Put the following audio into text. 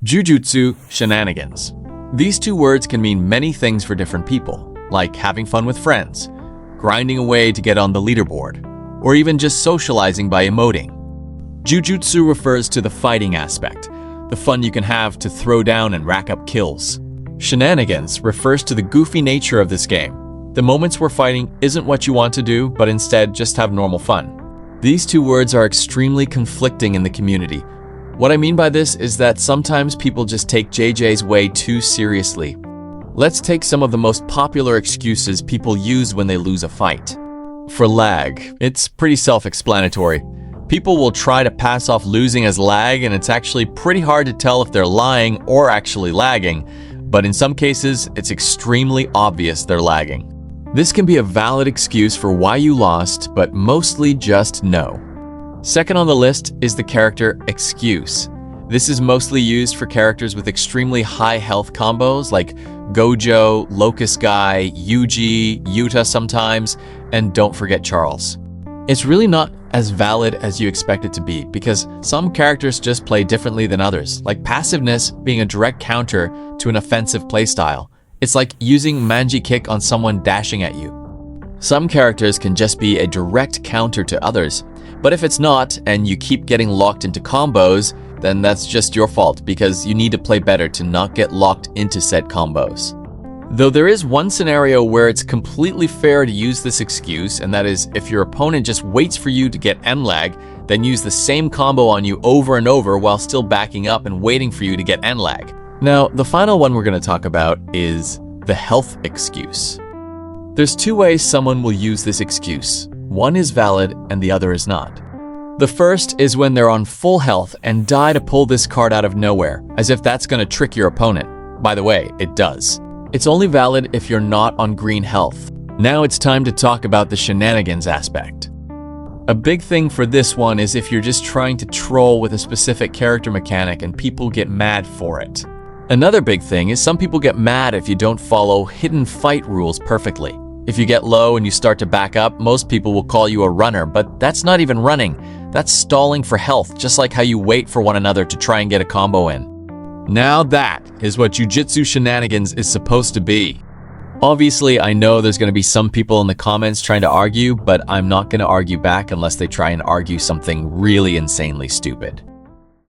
Jujutsu, Shenanigans. These two words can mean many things for different people, like having fun with friends, grinding away to get on the leaderboard, or even just socializing by emoting. Jujutsu refers to the fighting aspect, the fun you can have to throw down and rack up kills. Shenanigans refers to the goofy nature of this game, the moments where fighting isn't what you want to do, but instead just have normal fun. These two words are extremely conflicting in the community. What I mean by this is that sometimes people just take JJ's way too seriously. Let's take some of the most popular excuses people use when they lose a fight. For lag, it's pretty self-explanatory. People will try to pass off losing as lag, and it's actually pretty hard to tell if they're lying or actually lagging, but in some cases, it's extremely obvious they're lagging. This can be a valid excuse for why you lost, but mostly just no. Second on the list is the character excuse. This is mostly used for characters with extremely high health combos like Gojo, Locust Guy, Yuji, Yuta sometimes, and don't forget Charles. It's really not as valid as you expect it to be because some characters just play differently than others, like passiveness being a direct counter to an offensive playstyle. It's like using Manji Kick on someone dashing at you. Some characters can just be a direct counter to others, but if it's not and you keep getting locked into combos, then that's just your fault because you need to play better to not get locked into said combos. Though there is one scenario where it's completely fair to use this excuse, and that is if your opponent just waits for you to get M-lag, then use the same combo on you over and over while still backing up and waiting for you to get N-lag. Now, the final one we're going to talk about is the health excuse. There's two ways someone will use this excuse. One is valid and the other is not. The first is when they're on full health and die to pull this card out of nowhere, as if that's going to trick your opponent. By the way, it does. It's only valid if you're not on green health. Now it's time to talk about the shenanigans aspect. A big thing for this one is if you're just trying to troll with a specific character mechanic and people get mad for it. Another big thing is some people get mad if you don't follow hidden fight rules perfectly. If you get low and you start to back up, most people will call you a runner, but that's not even running. That's stalling for health, just like how you wait for one another to try and get a combo in. Now that is what Jujutsu Shenanigans is supposed to be. Obviously, I know there's going to be some people in the comments trying to argue, but I'm not going to argue back unless they try and argue something really insanely stupid.